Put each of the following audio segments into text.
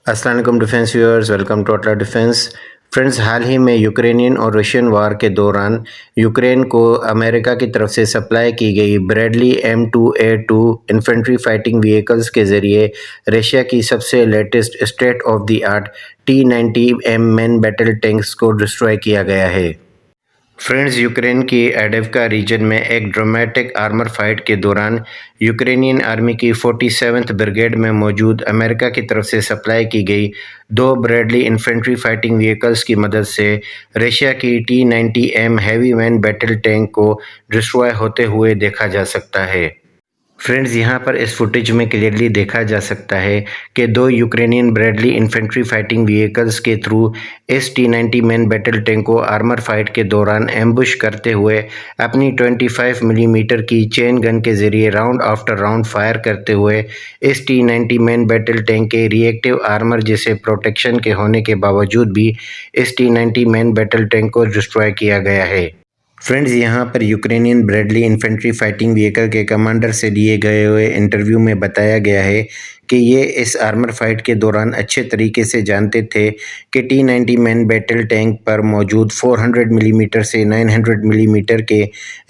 السلام علیکم defence viewers, welcome to اٹلا ڈیفینس۔ فرینڈز، حال ہی میں یوکرینین اور رشین وار کے دوران یوکرین کو امریکہ کی طرف سے سپلائی کی گئی Bradley M2A2 infantry fighting vehicles کے ذریعے رشیا کی سب سے latest state of the art T-90M main battle tanks کو ڈسٹروائے کیا گیا ہے۔ فرینڈز، یوکرین کی ایڈیوکا ریجن میں ایک ڈرامیٹک آرمر فائٹ کے دوران یوکرینین آرمی کی 47th بریگیڈ میں موجود امریکہ کی طرف سے سپلائی کی گئی 2 بریڈلی انفینٹری فائٹنگ وہیکلز کی مدد سے رشیا کی T-90M ہیوی مین بیٹل ٹینک کو ڈسٹروائے ہوتے ہوئے دیکھا جا سکتا ہے۔ فرینڈز، یہاں پر اس فوٹیج میں کلیئرلی دیکھا جا سکتا ہے کہ 2 Ukrainian Bradley infantry fighting vehicles کے تھرو اس T-90 مین بیٹل ٹینک کو آرمر فائٹ کے دوران ایمبوش کرتے ہوئے اپنی 25 ملی میٹر کی چین گن کے ذریعے راؤنڈ آفٹر راؤنڈ فائر کرتے ہوئے اس T-90 مین بیٹل ٹینک کے ری ایکٹیو آرمر جیسے پروٹیکشن کے ہونے کے باوجود بھی اس T-90 مین بیٹل ٹینک کو ڈسٹروائے کیا گیا ہے۔ فرینڈز، یہاں پر Ukrainian Bradley infantry fighting vehicle کے کمانڈر سے لیے گئے ہوئے انٹرویو میں بتایا گیا ہے کہ یہ اس آرمر فائٹ کے دوران اچھے طریقے سے جانتے تھے کہ T-90 مین بیٹل ٹینک پر موجود 400 ملی میٹر سے 900 ملی میٹر کے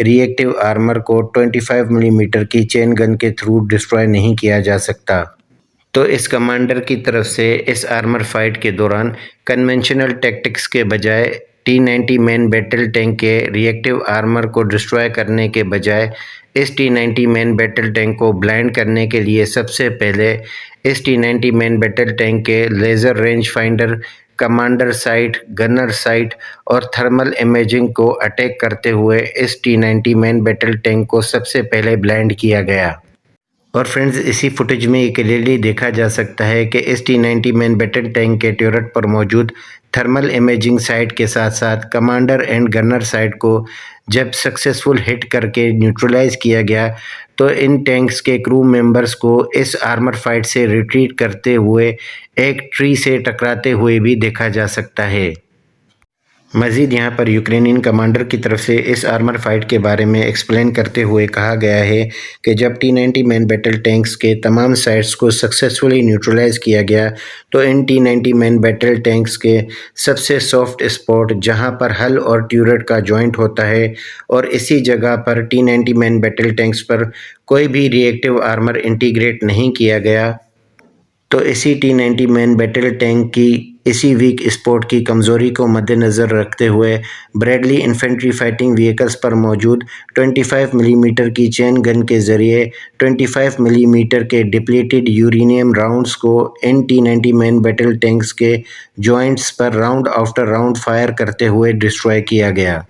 ری ایکٹیو آرمر کو 25 ملی میٹر کی چین گن کے تھرو ڈسٹروائے نہیں کیا جا سکتا۔ تو اس کمانڈر کی طرف سے اس آرمر فائٹ کے دوران کنونشنل ٹیکٹکس کے بجائے T-90 مین بیٹل ٹینک کے ری ایکٹیو آرمر کو ڈسٹروائے کرنے کے بجائے اس T-90 مین بیٹل ٹینک کو بلائنڈ کرنے کے لیے سب سے پہلے اس T-90 مین بیٹل ٹینک کے laser range finder, commander sight, gunner sight اور تھرمل امیجنگ کو اٹیک کرتے ہوئے اس T-90 مین بیٹل ٹینک کو سب سے پہلے بلائنڈ کیا گیا۔ اور فرینڈز، اسی فوٹیج میں یہ کلیئرلی دیکھا جا سکتا ہے کہ اس T-90 مین بیٹل ٹینک کے ٹیورٹ پر موجود تھرمل امیجنگ سائٹ کے ساتھ ساتھ کمانڈر اینڈ گنر سائٹ کو جب سکسیسفل ہٹ کر کے نیوٹرلائز کیا گیا تو ان ٹینکس کے کرو ممبرز کو اس آرمر فائٹ سے ریٹریٹ کرتے ہوئے ایک ٹری سے ٹکراتے ہوئے بھی دیکھا جا سکتا ہے۔ مزید یہاں پر یوکرینین کمانڈر کی طرف سے اس آرمر فائٹ کے بارے میں ایکسپلین کرتے ہوئے کہا گیا ہے کہ جب T-90 مین بیٹل ٹینکس کے تمام سائٹس کو سکسیسفلی نیوٹرلائز کیا گیا تو ان T-90 مین بیٹل ٹینکس کے سب سے سافٹ اسپاٹ جہاں پر ہل اور ٹیورٹ کا جوائنٹ ہوتا ہے اور اسی جگہ پر T-90 مین بیٹل ٹینکس پر کوئی بھی ری ایکٹیو آرمر انٹیگریٹ نہیں کیا گیا، تو اسی T-90 مین بیٹل ٹینک کی اسی ویک اسپاٹ کی کمزوری کو مد نظر رکھتے ہوئے بریڈلی انفینٹری فائٹنگ وہیکلز پر موجود 25 ملی میٹر کی چین گن کے ذریعے 25 ملی میٹر کے ڈپلیٹڈ یورینیم راؤنڈز کو ان T-90 مین بیٹل ٹینکس کے جوائنٹس پر راؤنڈ آفٹر راؤنڈ فائر کرتے ہوئے ڈسٹروائے کیا گیا۔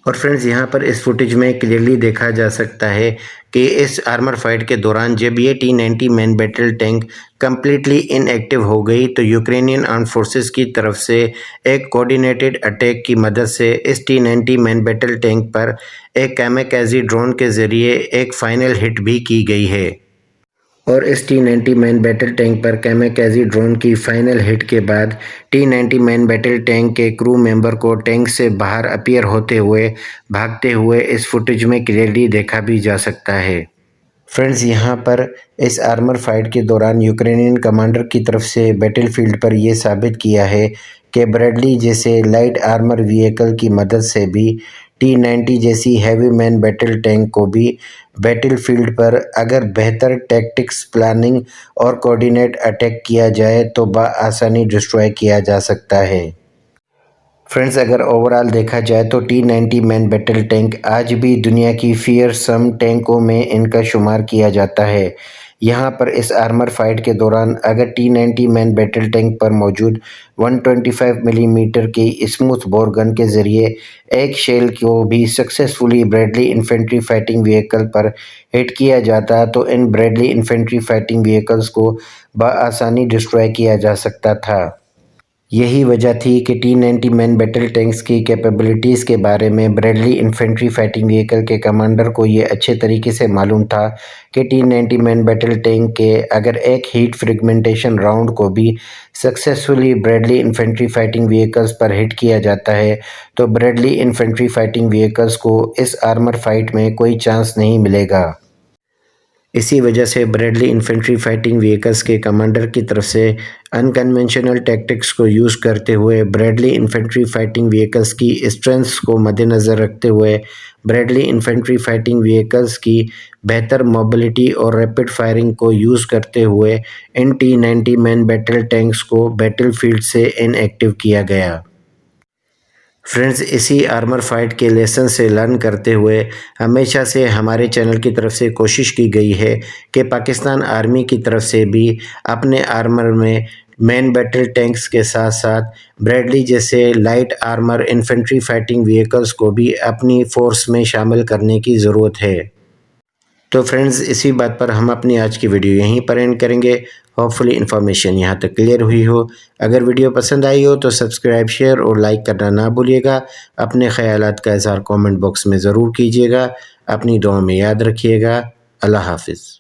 اور فرینڈز، یہاں پر اس فوٹیج میں کلیئرلی دیکھا جا سکتا ہے کہ اس آرمر فائٹ کے دوران جب یہ T-90 main battle tank completely inactive ہو گئی تو یوکرینین آرمڈ فورسز کی طرف سے ایک کوآرڈینیٹڈ اٹیک کی مدد سے اس T-90 مین بیٹل ٹینک پر ایک کیمیکیزی ڈرون کے ذریعے ایک فائنل ہٹ بھی کی گئی ہے۔ اور اس T-90 مین بیٹل ٹینک پر کیمیکیزی ڈرون کی فائنل ہٹ کے بعد T-90 مین بیٹل ٹینک کے کرو ممبر کو ٹینک سے باہر اپیئر ہوتے ہوئے بھاگتے ہوئے اس فوٹیج میں کلیئرلی دیکھا بھی جا سکتا ہے۔ فرینڈز، یہاں پر اس آرمر فائٹ کے دوران یوکرینین کمانڈر کی طرف سے بیٹل فیلڈ پر یہ ثابت کیا ہے کہ بریڈلی جیسے لائٹ آرمر وہیکل کی مدد سے بھی T-90 جیسی ہیوی مین بیٹل ٹینک کو بھی بیٹل فیلڈ پر اگر بہتر ٹیکٹکس، پلاننگ اور کوآرڈینیٹ اٹیک کیا جائے تو بآسانی ڈسٹروائے کیا جا سکتا ہے۔ فرینڈز، اگر اوورآل دیکھا جائے تو T-90 مین بیٹل ٹینک آج بھی دنیا کی فیئرسم ٹینکوں میں ان کا شمار کیا جاتا ہے۔ یہاں پر اس آرمر فائٹ کے دوران اگر T-90 مین بیٹل ٹینک پر موجود 125 ملی میٹر کی اسموتھ بور گن کے ذریعے ایک شیل کو بھی successfully Bradley infantry fighting vehicle پر ہٹ کیا جاتا تو ان بریڈلی انفینٹری فائٹنگ وہیکلز کو بآسانی ڈسٹروائے کیا جا سکتا تھا۔ یہی وجہ تھی کہ T-90 مین بیٹل ٹینکس کی کیپیبلٹیز کے بارے میں بریڈلی انفینٹری فائٹنگ وہیکل کے کمانڈر کو یہ اچھے طریقے سے معلوم تھا کہ T-90 مین بیٹل ٹینک کے اگر ایک ہیٹ فریگمنٹیشن راؤنڈ کو بھی successfully Bradley infantry fighting vehicles پر ہٹ کیا جاتا ہے تو بریڈلی انفینٹری فائٹنگ وہیکلز کو اس آرمر فائٹ میں کوئی چانس نہیں ملے گا۔ اسی وجہ سے بریڈلی انفینٹری فائٹنگ وہیکلز کے کمانڈر کی طرف سے انکنونشنل ٹیکٹکس کو یوز کرتے ہوئے بریڈلی انفینٹری فائٹنگ وہیکلز کی اسٹرینتھس کو مد نظر رکھتے ہوئے بریڈلی انفینٹری فائٹنگ وہیکلز کی بہتر موبلٹی اور ریپڈ فائرنگ کو یوز کرتے ہوئے NT-90 مین بیٹل ٹینکس کو بیٹل فیلڈ سے ان ایکٹیو کیا گیا۔ فرینڈز، اسی آرمر فائٹ کے لیسن سے لرن کرتے ہوئے ہمیشہ سے ہمارے چینل کی طرف سے کوشش کی گئی ہے کہ پاکستان آرمی کی طرف سے بھی اپنے آرمر میں مین بیٹل ٹینکس کے ساتھ ساتھ بریڈلی جیسے light armour infantry fighting vehicles کو بھی اپنی فورس میں شامل کرنے کی ضرورت ہے۔ تو فرینڈز، اسی بات پر ہم اپنی آج کی ویڈیو یہیں پر اینڈ کریں گے۔ ہوپ فلی انفارمیشن یہاں تک کلیئر ہوئی ہو۔ اگر ویڈیو پسند آئی ہو تو سبسکرائب، شیئر اور لائک کرنا نہ بھولیے گا۔ اپنے خیالات کا اظہار کومنٹ باکس میں ضرور کیجیے گا۔ اپنی دعاؤں میں یاد رکھیے گا۔ اللہ حافظ۔